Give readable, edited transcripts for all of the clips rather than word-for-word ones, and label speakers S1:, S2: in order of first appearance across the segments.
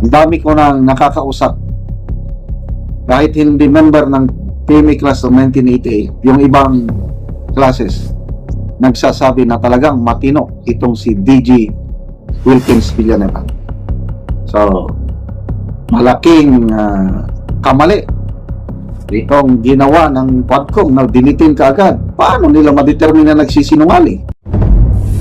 S1: Ang dami ko nang nakakausap. Kahit hindi member ng PMA class of 1988, yung ibang classes, nagsasabi na talagang matino itong si DG Wilkins Villanueva. So, malaking kamali itong ginawa ng Quadcom na dinitin kaagad. Paano nila madetermine na nagsisinungaling?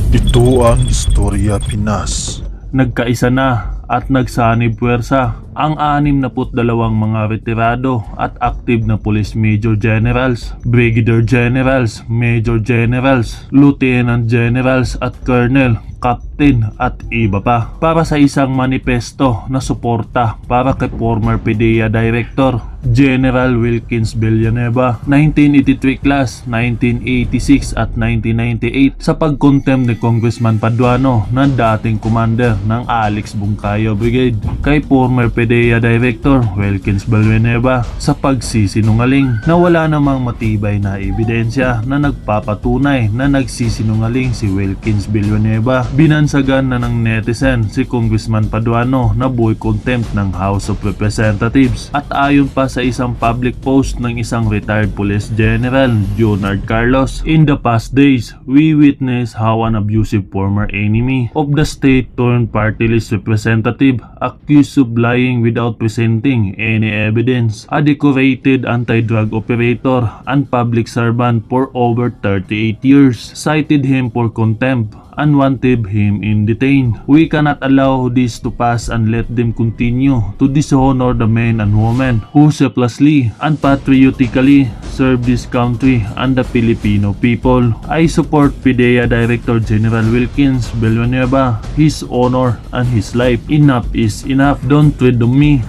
S2: Ito ang Istorya Pinas.
S3: Nagkaisa na at nagsanib puwersa ang 62 mga retirado at active na police major generals, brigadier generals, major generals, lieutenant generals at colonel, captain at iba pa para sa isang manifesto na suporta para kay former PDEA Director General Wilkins Villanueva 1983 class, 1986 at 1998 sa pagkontempt ni Congressman Paduano na dating commander ng Alex Bungkayo Brigade kay former PDEA Director Wilkins Villanueva sa pagsisinungaling na wala namang matibay na ebidensya na nagpapatunay na nagsisinungaling si Wilkins Villanueva. Binansagan na ng netizen si Congressman Paduano na buhay contempt ng House of Representatives at ayon pa sa isang public post ng isang retired police general, Leonard Carlos, in the past days, we witnessed how an abusive former enemy of the state turned party list representative accused of lying without presenting any evidence, a decorated anti-drug operator and public servant for over 38 years, cited him for contempt and wanted him in detain. We cannot allow this to pass and let them continue to dishonor the men and women who selflessly and patriotically serve this country and the Filipino people. I support PDEA Director General Wilkins Villanueva, his honor and his life. Enough is enough. Don't tread on me.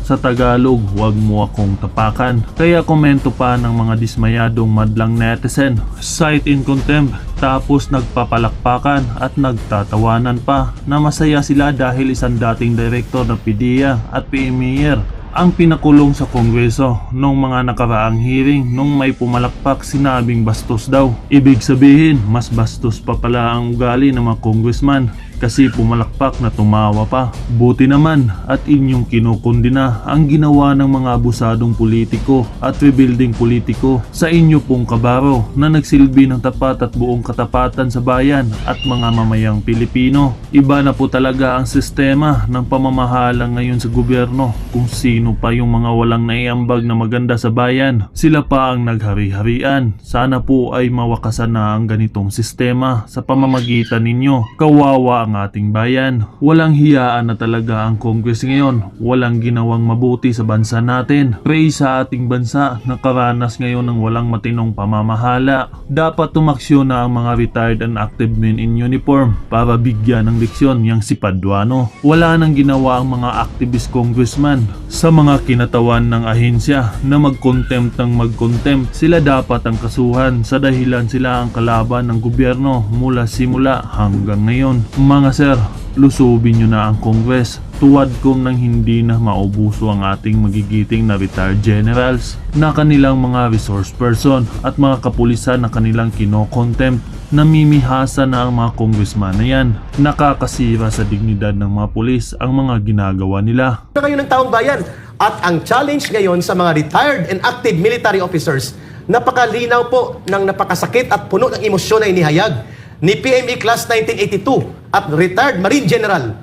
S3: Sa Tagalog, huwag mo akong tapakan. Kaya komento pa ng mga dismayadong madlang netizen, cite in contempt, tapos nagpapalakpakan at nagtatawanan pa na masaya sila dahil isang dating direktor ng PDEA at PMA ang pinakulong sa Kongreso nung mga nakaraang hearing nung may pumalakpak sinabing bastos daw. Ibig sabihin, mas bastos pa pala ang ugali ng mga congressman kasi pumalakpak na tumawa pa. Buti naman at inyong kinukundina ang ginawa ng mga abusadong politiko at rebuilding politiko sa inyo pong kabaro na nagsilbi ng tapat at buong katapatan sa bayan at mga mamayang Pilipino. Iba na po talaga ang sistema ng pamamahala ngayon sa gobyerno. Kung sino pa yung mga walang naiambag na maganda sa bayan, sila pa ang naghari-harian. Sana po ay mawakasan na ang ganitong sistema sa pamamagitan ninyo. Kawawa ang ating bayan. Walang hiyaan na talaga ang Congress ngayon. Walang ginawang mabuti sa bansa natin. Pray sa ating bansa na karanas ngayon ng walang matinong pamamahala. Dapat tumaksyon na ang mga retired and active men in uniform para bigyan ng leksyon yang si Paduano. Wala nang ginawa ang mga activist congressman sa mga kinatawan ng ahensya na mag-contempt ng mag-contempt. Sila dapat ang kasuhan sa dahilan sila ang kalaban ng gobyerno mula simula hanggang ngayon. Mga sir, lusubin nyo na ang Congress. Tuwad kong nang hindi na maubuso ang ating magigiting na retired generals na kanilang mga resource person at mga kapulisan na kanilang kino-contempt. Namimihasa na ang mga congressman na yan. Nakakasira sa dignidad ng mga pulis ang mga ginagawa nila.
S4: Kayo ng taong bayan. At ang challenge ngayon sa mga retired and active military officers, napakalinaw po ng napakasakit at puno ng emosyon na inihayag ni PMA Class 1982 at retired Marine General,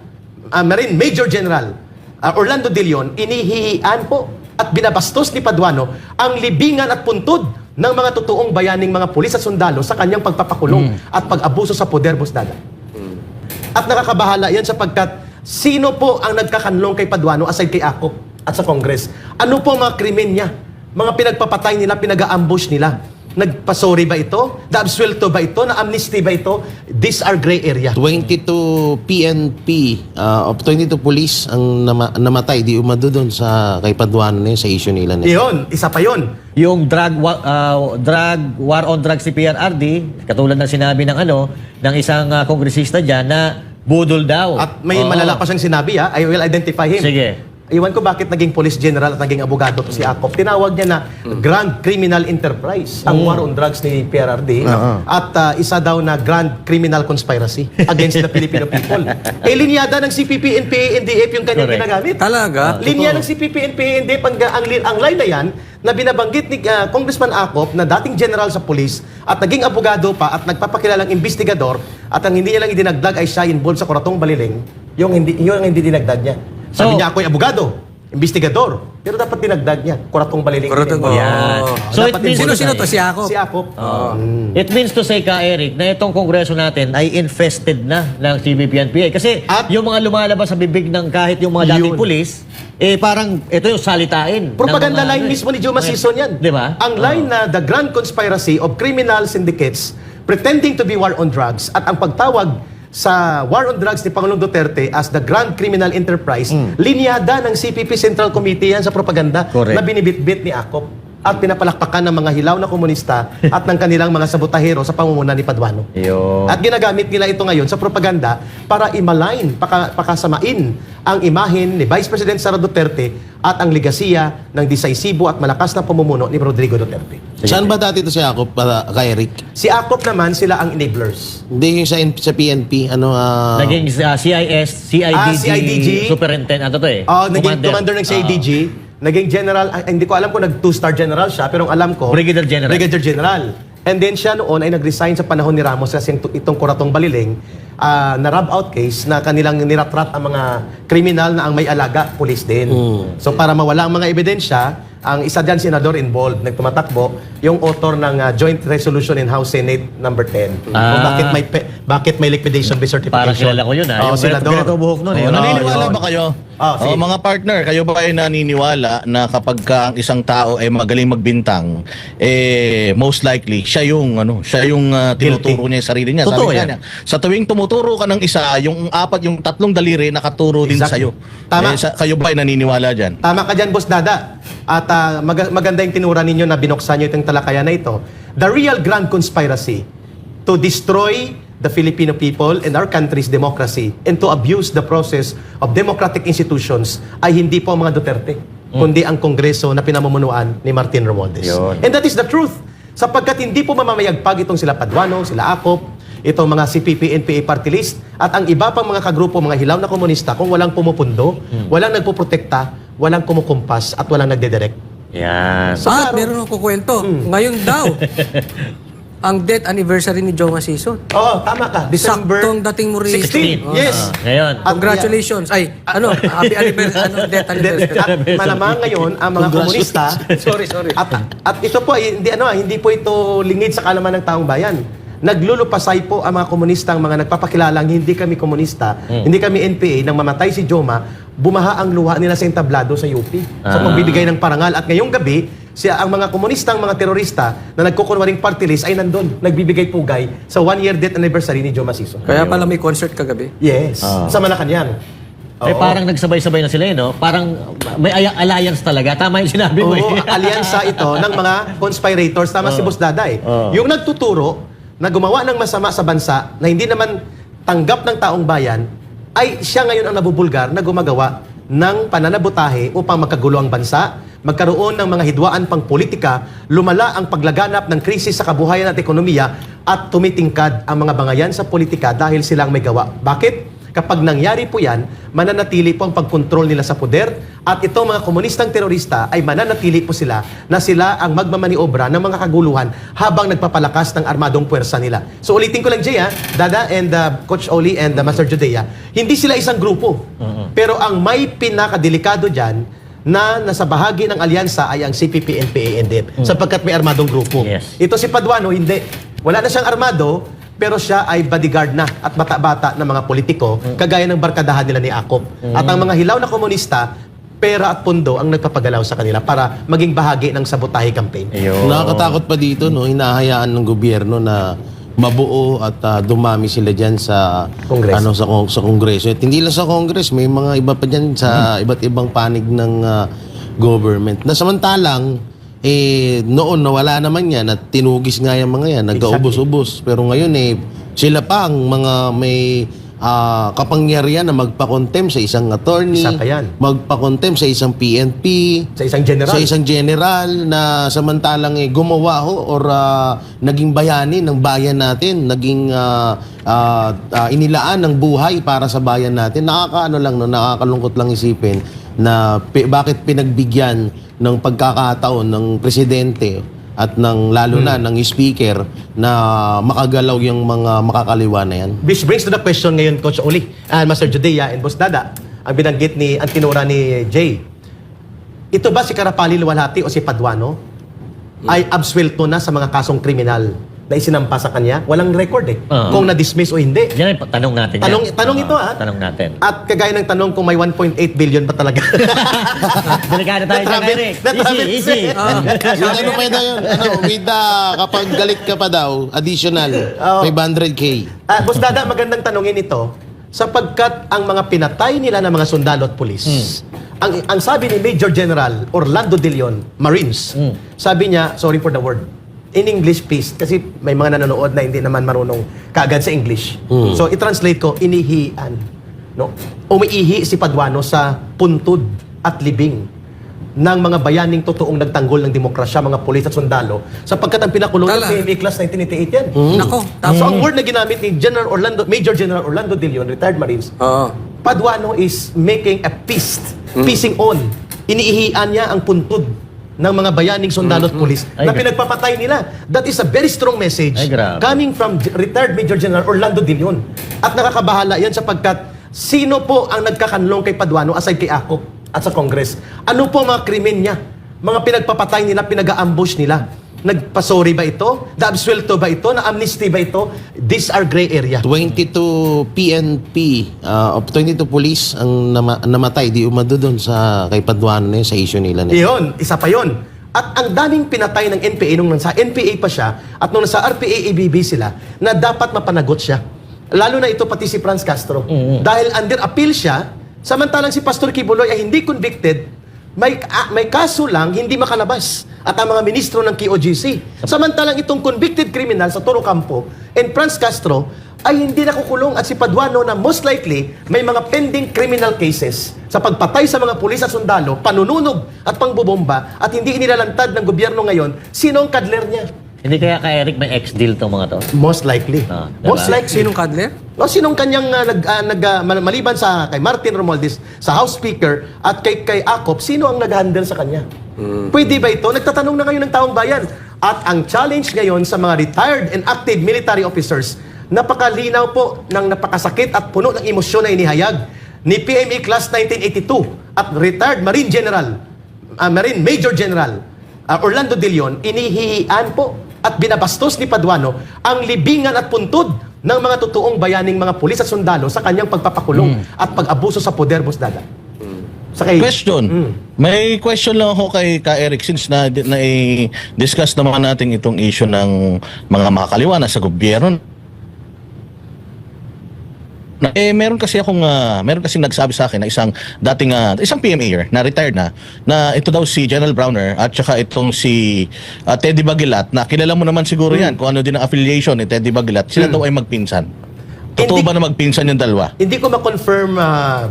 S4: Marine Major General Orlando De Leon, inihihian po at binabastos ni Paduano ang libingan at puntod ng mga totoong bayaning mga pulis at sundalo sa kanyang pagpapakulong at pag-abuso sa poder, Boss Dada. At nakakabahala yan sapagkat sino po ang nagkakanlong kay Paduano aside kay Akop at sa Congress? Ano po ang mga krimen niya? Mga pinagpapatay nila, pinag-ambush nila? Nagpasori ba ito? Na-absuelto ba ito? Na-amnesty ba ito? These are gray area.
S5: 22 PNP of 22 police ang namatay di umado doon sa kay Paduano na yun, sa issue nila.
S4: Iyon, isa pa yun.
S6: Yung war on drugs si PRRD, katulad ng sinabi ng isang kongresista diyan na budol daw.
S4: At may malala pa siyang sinabi, I will identify him.
S6: Sige.
S4: Iwan ko bakit naging police general at naging abogado to si Akop. Tinawag niya na Grand Criminal Enterprise ang war on drugs ni PRRD at isa daw na Grand Criminal Conspiracy against the Filipino people. Linyada ng CPP, NPA, NDF yung kanyang
S6: Correct.
S4: ginagamit.
S7: Talaga?
S4: Linya ng CPP, NPA, NDF, ang line na yan na binabanggit ni Congressman Akop na dating general sa police at naging abogado pa at nagpapakilalang investigador at ang hindi niya lang idinagdag ay siya involved sa Kuratong Baliling, yun ang hindi dinagdag niya. Sabi
S6: So-
S4: niya ako'y abogado, investigador, pero dapat dinagdag niya, Kuratong Baliling.
S7: Kuratong-
S6: Yan.
S7: Oh.
S6: So it
S4: Dapat
S6: means
S7: Sino-sino to? Si Akop?
S4: Si Akop.
S6: It means to say ka, Eric, na itong kongreso natin ay infested na ng CBP-NPA. Kasi
S4: At-
S6: yung mga lumalabas sa bibig ng kahit yung mga dating
S4: Yun.
S6: pulis, parang ito yung salitain.
S4: Propaganda
S6: ng mga,
S4: line mismo ni Juma Sison yan.
S6: Di ba?
S4: Ang line na the grand conspiracy of criminal syndicates pretending to be war on drugs at ang pagtawag sa war on drugs ni Pangulong Duterte as the grand criminal enterprise, linyada ng CPP Central Committee yan sa propaganda
S6: Correct.
S4: na binibitbit ni Akop at pinapalakpakan ng mga hilaw na komunista at ng kanilang mga sabotahero sa pamumuno ni Paduano.
S6: Yun.
S4: At ginagamit nila ito ngayon sa propaganda para i-malign, pakasamain ang imahen ni Vice President Sara Duterte at ang legasiya ng decisibo at malakas na pamumuno ni Rodrigo Duterte.
S5: Saan ba dati ito si Akop, kay Eric?
S4: Si Akop naman, sila ang enablers.
S5: Hindi yung sa PNP,
S6: Naging CIS, CIDG,
S4: CIDG.
S6: superintendent, ano to eh?
S4: Naging commander ng CIDG, naging general, hindi ko alam kung nag-2-star general siya, pero ang alam ko,
S6: Brigadier General.
S4: Brigadier General. And then siya noon ay nag-resign sa panahon ni Ramos kasi itong Kuratong Baliling, na rub-out case na kanilang niratrat ang mga kriminal na ang may alaga, police din. So para mawala ang mga ebidensya, ang isa dyan senador involved, nagtumatakbo, yung author ng Joint Resolution in House Senate number 10. Kung bakit may liquidation by certification.
S6: Parang kilala ko yun,
S4: Oo,
S6: yung
S4: senador.
S6: Beto Buhok nun eh.
S8: Naniniwala
S4: yun.
S8: ba kayo?
S4: Sige.
S8: Mga partner, kayo ba ay naniniwala na kapag ka ang isang tao ay magaling magbintang, most likely siya yung tinuturo niya yung sarili niya.
S6: Totoo
S8: Sabi
S6: yan.
S8: nga niya, sa tuwing tumuturo ka ng isa, yung tatlong daliri nakaturo din
S4: Exactly.
S8: sa'yo.
S4: Tama.
S8: Kayo ba ay naniniwala diyan?
S4: Tama ka dyan, Boss Dada. At maganda yung tinura ninyo na binuksan nyo itong talakayan na ito. The real grand conspiracy to destroy the Filipino people and our country's democracy and to abuse the process of democratic institutions ay hindi po ang mga Duterte, kundi ang Kongreso na pinamumunuan ni Martin Romualdez.
S6: Yun.
S4: And that is the truth. Sapagkat hindi po mamamayagpag itong sila Paduano, sila Akop, itong mga CPP, NPA party list, at ang iba pang mga kagrupo, mga hilaw na komunista, kung walang pumupundo, walang nagpuprotekta, walang kumukumpas, at walang nagdedirect.
S6: Yan.
S7: At meron ako kwento. Ngayon daw, ang death anniversary ni Joma Sison.
S4: Oo, tama ka. December
S7: Saktong dating mo rito.
S4: 16. Yes.
S6: Ngayon.
S4: At
S7: Congratulations. Ay, happy anniversary, death anniversary.
S4: At malamang ngayon ang mga komunista
S7: Sorry.
S4: at ito po ay hindi po ito lingid sa kalaman ng taong bayan. Naglulupasay po ang mga komunista, ang mga nagpapakilalang hindi kami komunista, hindi kami NPA, nang mamatay si Joma, bumaha ang luha nila sa entablado sa UP sa pagbibigay ng parangal. At ngayong gabi, ang mga komunistang mga terorista na nagkukunwaring party list ay nandun, nagbibigay pugay sa 1-year death anniversary ni Joma Sison.
S7: Kaya pala may concert kagabi.
S4: Yes, sa Malacanang. Oo.
S6: Parang nagsabay-sabay na sila no? Parang may alliance talaga. Tama yung sinabi mo
S4: Oo,
S6: eh.
S4: alyansa ito ng mga conspirators. Tama si Boss Daday. Yung nagtuturo na gumawa ng masama sa bansa na hindi naman tanggap ng taong bayan, ay siya ngayon ang nabubulgar na gumagawa ng pananabutahe upang magkagulo ang bansa, magkaroon ng mga hidwaan pang politika, lumala ang paglaganap ng krisis sa kabuhayan at ekonomiya, at tumitingkad ang mga bangayan sa politika dahil silang may gawa. Bakit? Kapag nangyari po yan, mananatili po ang pagkontrol nila sa poder, at itong mga komunistang terorista ay mananatili po sila na sila ang magmamaniobra ng mga kaguluhan habang nagpapalakas ng armadong puwersa nila. So ulitin ko lang, Jay, Dada and Coach Oli and Master Judea, hindi sila isang grupo. Pero ang may pinakadelikado dyan na nasa bahagi ng alyansa ay ang CPP, NPA, NDF sapagkat may armadong grupo.
S6: Yes.
S4: Ito si Paduano, hindi. Wala na siyang armado, pero siya ay bodyguard na at bata-bata ng mga politiko, kagaya ng barkadahan nila ni Akop. At ang mga hilaw na komunista, pera at pundo ang nagpapagalaw sa kanila para maging bahagi ng sabotahe campaign.
S6: Ayun.
S5: Nakakatakot pa dito, no? Hinahayaan ng gobyerno na mabuo at dumami sila diyan sa
S4: Kongreso.
S5: sa Kongreso. At hindi lang sa Congress, may mga iba pa diyan sa iba't ibang panig ng government. Na samantalang noon nawala naman yan at tinugis nga yung mga yan, nagkaubos-ubos. Pero ngayon sila pa ang mga may kapangyarihan na magpa-contempt sa isang attorney,
S4: Isa pa yan.
S5: magpa-contempt sa isang PNP,
S4: Sa isang general.
S5: sa isang general na samantalang gumawa or naging bayani ng bayan natin, naging inilaan ng buhay para sa bayan natin. Nakakalungkot lang isipin na bakit pinagbigyan ng pagkakataon ng presidente at lalo na ng speaker na makagalaw yung mga makakaliwa na yan.
S4: Which brings to the question ngayon, Coach Oli, Master Judea and Boss Dada, ang binanggit ni, ang tinura ni Jay. Ito ba si Karapali Luwalhati o si Paduano ay absuelto na sa mga kasong kriminal na isinampa sa kanya? Walang record kung na-dismiss o hindi.
S6: Yan ang tanong natin.
S4: Tanong ito,
S6: Tanong natin.
S4: At kagaya ng tanong kung may 1.8 billion ba talaga?
S6: Delikado tayo dyan, Eric. Easy.
S5: Yung ano pa yun, kapag galit ka pa daw, additional, 500K.
S4: Boss Dada, magandang tanongin ito sapagkat ang mga pinatay nila ng mga sundalo at pulis, ang sabi ni Major General Orlando De Leon, Marines, sabi niya, sorry for the word, in English please, kasi may mga nanonood na hindi naman marunong kaagad sa English. So, i-translate ko, inihian. No? Umiihi si Paduano sa puntod at libing ng mga bayaning totoong nagtanggol ng demokrasya, mga pulis at sundalo, sapagkat ang pinakulong ng
S7: Tala.
S4: PMA Class 1988 yan.
S7: Nako.
S4: So, ang word na ginamit ni Major General Orlando De Leon, retired Marines,
S7: Oo.
S4: Paduano is making a feast, piecing on. Iniihian niya ang puntod ng mga bayaning sundalo at pulis
S6: Ay,
S4: na pinagpapatay nila. That is a very strong message
S6: Ay, grabe.
S4: coming from retired Major General Orlando De Leon. At nakakabahala yan sapagkat sino po ang nagkakanlong kay Paduano aside kay Akop at sa Congress? Ano po mga krimen niya? Mga pinagpapatay nila, pinag-ambush nila. Nagpasori ba ito? Na-absuelto ba ito? Na-amnesty ba ito? These are gray area.
S5: 22 PNP, 22 police ang namatay, di umado doon sa kay Paduano na yun, sa issue nila.
S4: Iyon, isa pa yon. At ang daming pinatay ng NPA nung nasa NPA pa siya at nung nasa RPA ABB sila na dapat mapanagot siya. Lalo na ito pati si Franz Castro. Dahil under appeal siya, samantalang si Pastor Kibuloy ay hindi convicted, may kaso lang, hindi makalabas. At ang mga ministro ng KOGC. Samantalang itong convicted criminal sa Toro Campo and Franz Castro ay hindi nakukulong at si Paduano na most likely may mga pending criminal cases sa pagpatay sa mga pulis at sundalo, panununog at pangbobomba at hindi inilalantad ng gobyerno ngayon, sino ang kadler niya?
S6: Hindi kaya kay Eric may ex-deal tong mga to?
S4: Most likely.
S6: Diba?
S4: Most likely.
S7: Sinong Kadler?
S4: No, sinong kanyang maliban sa kay Martin Romualdez sa House Speaker at kay Akop, sino ang nag-handle sa kanya? Pwede ba ito? Nagtatanong na ngayon ng taong bayan. At ang challenge ngayon sa mga retired and active military officers, napakalinaw po ng napakasakit at puno ng emosyon na inihayag ni PMA Class 1982 at retired Marine General, Marine Major General Orlando De Leon, inihihian po at binabastos ni Paduano ang libingan at puntod ng mga totoong bayaning mga pulis at sundalo sa kanyang pagpapakulong at pag-abuso sa poder, Boss Dada. Sa kay,
S8: Question. May question lang ako kay Eric since na-discuss naman natin itong issue ng mga makakaliwa na sa gobyerno. Meron kasing nagsabi sa akin na isang PMA na retired na ito daw si General Browner at saka itong si Teddy Bagilat na kilala mo naman siguro yan kung ano din ang affiliation ni Teddy Bagilat. Sila daw ay magpinsan. Totoo ba na magpinsan yung dalawa?
S4: Hindi ko ma-confirm,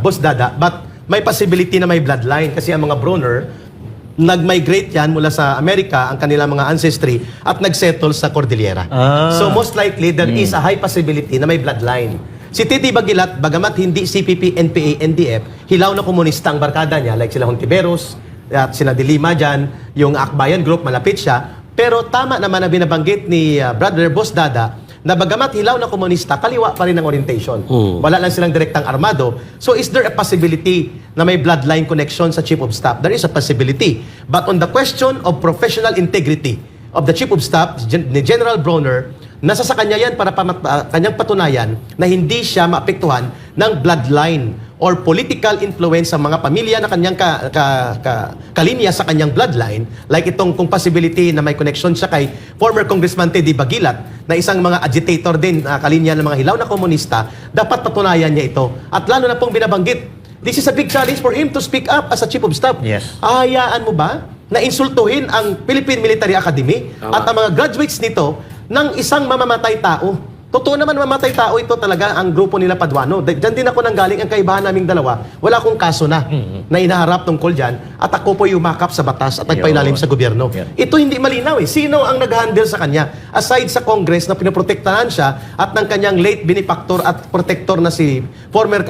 S4: Boss Dada, but may possibility na may bloodline kasi ang mga Browner, nag-migrate yan mula sa Amerika, ang kanilang mga ancestry, at nag-settle sa Cordillera. So most likely, there is a high possibility na may bloodline. Si Titi Bagilat, bagamat hindi CPP, NPA, NDF, hilaw na komunista ang barkada niya, like sila Hontiveros, at sila Dilima dyan, yung Akbayan Group, malapit siya. Pero tama naman na binabanggit ni Brother Boss Dada, na bagamat hilaw na komunista, kaliwa pa rin ang orientation. Wala lang silang direktang armado. So is there a possibility na may bloodline connection sa Chief of Staff? There is a possibility. But on the question of professional integrity of the Chief of Staff, ni General Browner, nasa sa kanya yan para kanyang patunayan na hindi siya maapektuhan ng bloodline or political influence sa mga pamilya na kanyang kalinya sa kanyang bloodline, like itong kung possibility na may connection siya kay former Congressman Teddy Bagilat na isang mga agitator din, kalinya ng mga hilaw na komunista, dapat patunayan niya ito. At lalo na pong binabanggit, this is a big challenge for him to speak up as a Chief of Staff.
S6: Yes.
S4: Ahayaan mo ba na insultuhin ang Philippine Military Academy at ang mga graduates nito ng isang mamamatay tao? Totoo naman mamatay tao ito talaga ang grupo nila Paduano. Diyan din ako nanggaling ang kaibahan naming dalawa. Wala akong kaso na inaharap tungkol dyan at ako po yumakap sa batas at nagpailalim sa gobyerno. Ito hindi malinaw eh. Sino ang nag-handle sa kanya? Aside sa Congress na pinoprotektahan siya at ng kanyang late benefactor at protector na si former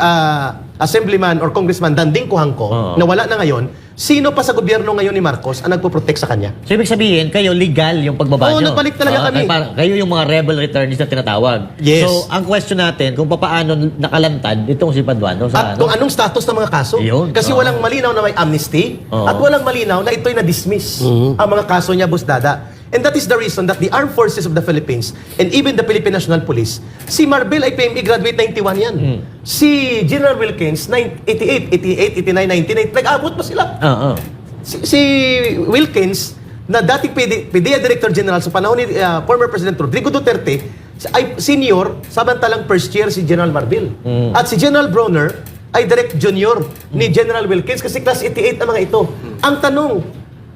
S4: Assemblyman or Congressman Danding Kuhangko na wala na ngayon, sino pa sa gobyerno ngayon ni Marcos ang nagpo-protect sa kanya?
S6: So, ibig sabihin, kayo legal yung pagbaba
S4: Oo,
S6: nyo.
S4: nagbalik talaga kami.
S6: Kayo yung mga rebel returnees na tinatawag.
S4: Yes.
S6: So, ang question natin, kung paano nakalantad itong si Paduano sa
S4: At kung anong status ng mga kaso.
S6: Yun.
S4: Kasi walang malinaw na may amnesty at walang malinaw na ito'y na-dismiss ang mga kaso niya, Busdada. And that is the reason that the Armed Forces of the Philippines and even the Philippine National Police, si Marbel ay PME graduate 91 yan. Si General Wilkins, 88, 89, 99, nag-abot pa sila. Si Wilkins, na dating PDEA Director General sa panahon ni former President Rodrigo Duterte, ay senior, samantalang first year si General Marbel. At si General Bronner ay direct junior ni General Wilkins kasi class 88 ang mga ito. Ang tanong,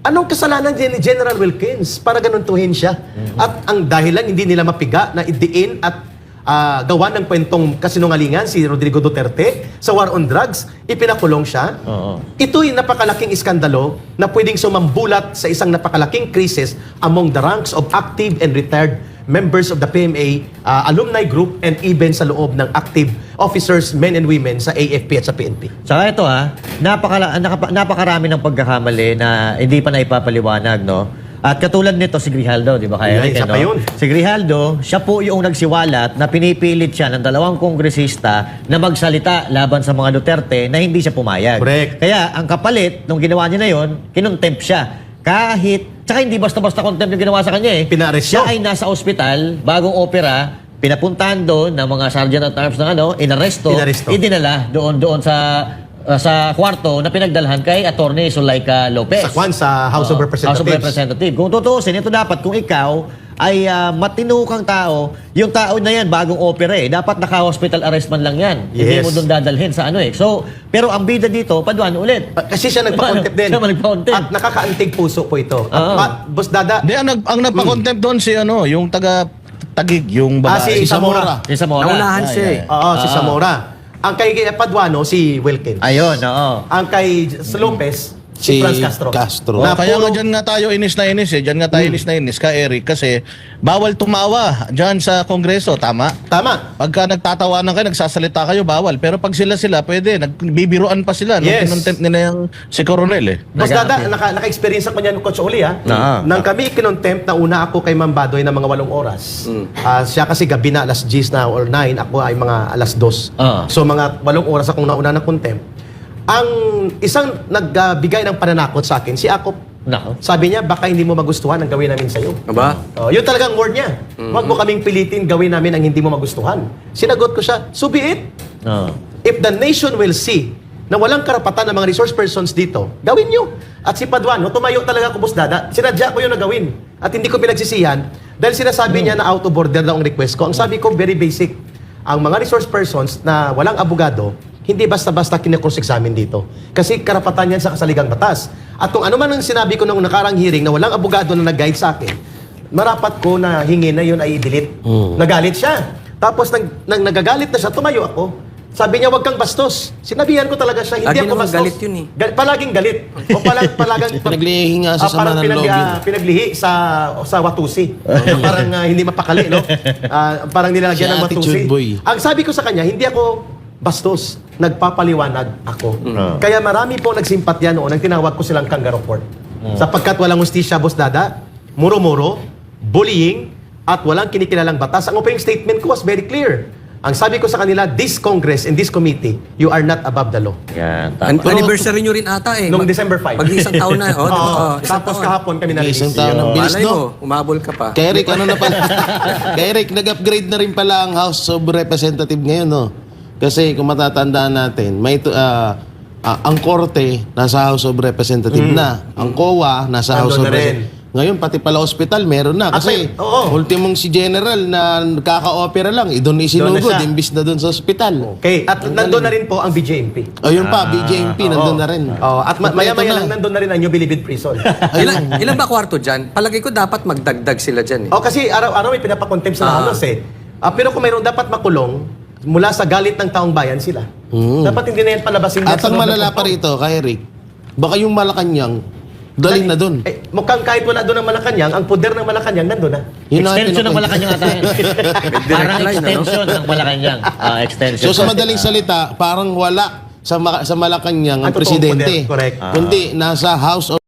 S4: anong kasalanan ni General Wilkins para ganuntuhin siya? At ang dahilan hindi nila mapiga na idiin at gawa ng kwentong kasinungalingan si Rodrigo Duterte sa war on drugs, ipinakulong siya. Ito'y napakalaking iskandalo na pwedeng sumambulat sa isang napakalaking krisis among the ranks of active and retired members of the PMA alumni group and even sa loob ng active officers, men and women sa AFP at sa PNP.
S6: Saka ito napakarami ng pagkakamali na hindi pa naipapaliwanag, no? At katulad nito si Grijaldo, di ba kaya?
S4: Yan, isa pa yun.
S6: Si Grijaldo, siya po yung nagsiwalat na pinipilit siya ng 2 kongresista na magsalita laban sa mga Duterte na hindi siya pumayag.
S4: Correct.
S6: Kaya ang kapalit, nung ginawa niya na yun, kinontempt siya. Tsaka hindi basta-basta contempt yung ginawa sa kanya eh.
S4: Pinaresto.
S6: Siya ay nasa ospital, bagong opera, pinapuntahan doon ng mga sergeant at arms ng inaresto, idinala doon sa kwarto na pinagdalhan kay Attorney Zulaika Lopez.
S4: Sa Kwan, sa House of Representatives.
S6: House of Representatives. Kung tutuusin, ito dapat kung ikaw ay matino kang tao, yung tao na yan, bagong opera eh. Dapat naka-hospital arrest man lang yan. Hindi
S4: Yes.
S6: mo doon dadalhin sa ano eh. So, pero ang bida dito, Paduano ulit.
S4: Kasi siya nagpa-contempt din.
S6: Siya nagpa-contempt.
S4: At nakakaantig puso po ito. At Boss Dada,
S8: Hindi, ang nagpa-contempt doon si yung taga-Tagig, yung babae.
S4: si Zamora.
S6: Si Zamora.
S7: Naunahan siya eh.
S4: Oo, si Zamora. Ang kay Paduano, si Wilkins.
S6: Ayun, oo.
S4: Ang kay Lopez, si Franz Castro.
S8: Na kaya
S4: puro-
S8: nga dyan nga tayo inis na inis eh. Dyan nga tayo inis na inis ka, Eric. Kasi bawal tumawa dyan sa Kongreso. Tama?
S4: Tama.
S8: Pagka nagtatawanan kayo, nagsasalita kayo, bawal. Pero pag sila, pwede. Nagbibiruan pa sila.
S4: Yes.
S8: Nung kinontempt nila yung si Coronel eh.
S4: Boss Dada, naka-experience ako niyan, Coach Oli, ha? Nang kami kinontempt na una ako kay Ma'am Badoy ng mga 8 oras. Siya kasi gabi na, alas 10 na or 9. Ako ay mga alas 2. So mga 8 oras akong nauna ng contempt. Ang isang nagbigay ng pananakot sa akin, si Akop.
S6: Nako.
S4: Sabi niya, baka hindi mo magustuhan ang gawin namin sa'yo.
S7: Aba?
S4: Yun talagang word niya. Huwag mo kaming pilitin gawin namin ang hindi mo magustuhan. Sinagot ko siya, so be it.
S6: Oo.
S4: If the nation will see na walang karapatan ng mga resource persons dito, gawin nyo. At si Paduano, tumayo talaga ako, Boss Dada. Sinadya ko yun na gawin. At hindi ko pinagsisihan dahil sinasabi niya na out of order daw ang request ko. Ang sabi ko, very basic. Ang mga resource persons na walang abogado, hindi basta-basta kine-cross-examine dito. Kasi karapatan yan sa kasaligang batas. At kung ano man ang sinabi ko nung nakarang hearing na walang abogado na nag-guide sa akin, marapat ko na hingin na yun ay i-delete. Nagalit siya. Tapos nagagalit na siya, tumayo ako. Sabi niya, wag kang bastos. Sinabihan ko talaga siya, hindi
S7: Lagi
S4: ako
S7: naman
S4: bastos.
S7: galit yun eh.
S4: Palaging galit. O palagang
S5: Pinaglihi nga sa sama
S4: parang
S5: ng loob yun.
S4: pinaglihi sa Watusi. Parang hindi mapakali, no? Parang nilalagyan
S5: Si
S4: ng
S5: attitude
S4: Watusi.
S5: boy.
S4: Ang sabi ko sa kanya, hindi ako bastos. Nagpapaliwanag ako. Kaya marami po nagsimpatya noon nang tinawag ko silang kangaroo court. Sapagkat walang hustisya, Boss Dada, muro-muro, bullying, at walang kinikilalang batas. Ang opening statement ko was very clear. Ang sabi ko sa kanila, this Congress and this committee, you are not above the law.
S6: Yan, tama.
S7: Anniversary nyo rin ata eh.
S4: Noong December 5.
S7: Mag-isang taon na. Oh, isang
S4: Tapos
S7: taon.
S4: kahapon kami
S5: Isang
S4: na-release.
S5: taon ng bilis,
S7: Malay
S5: no?
S7: mo, umabol ka pa.
S5: Kay Eric, ano na pala? Kay Eric, nag-upgrade na rin pala ang House of Representative ngayon, no? Kasi kung matatandaan natin, may ang Korte nasa House of Representative na. Ang COA nasa House
S4: Nandun
S5: of
S4: na rin.
S5: Representative. Ngayon, pati pala hospital, meron na. Kasi,
S4: oo.
S5: ultimong si General na kaka-opera lang, doon
S4: Doon
S5: isinugod,
S4: na siya.
S5: imbis na doon sa hospital.
S4: Okay, at nandun na rin po ang BJMP.
S5: O yun pa, BJMP, nandun na rin.
S4: At maya-maya lang nandun na rin ang New Bilibid Prison.
S7: Ilan ba kwarto dyan? Palagay ko dapat magdagdag sila dyan eh.
S4: Kasi araw-araw may pinapakontempt sa halos eh. Pero kung mayroon dapat makulong, mula sa galit ng taong bayan sila. Dapat hindi na yan palabasin.
S5: At
S4: sa
S5: ang
S4: loob ng
S5: malala pa
S4: compound.
S5: rito, kay Rick, baka yung Malacanang, dalhin na doon.
S4: Mukhang kahit wala doon ang Malacanang, ang poder ng Malacanang nandun na.
S5: Yun ang
S6: Extension ng
S5: pinakwento.
S6: Malacanang ata yan. Parang extension ng Malacanang. Extension.
S5: So sa madaling salita, parang wala sa Malacanang ang
S4: Ang totoong
S5: presidente.
S4: poder, correct.
S5: Kundi nasa House of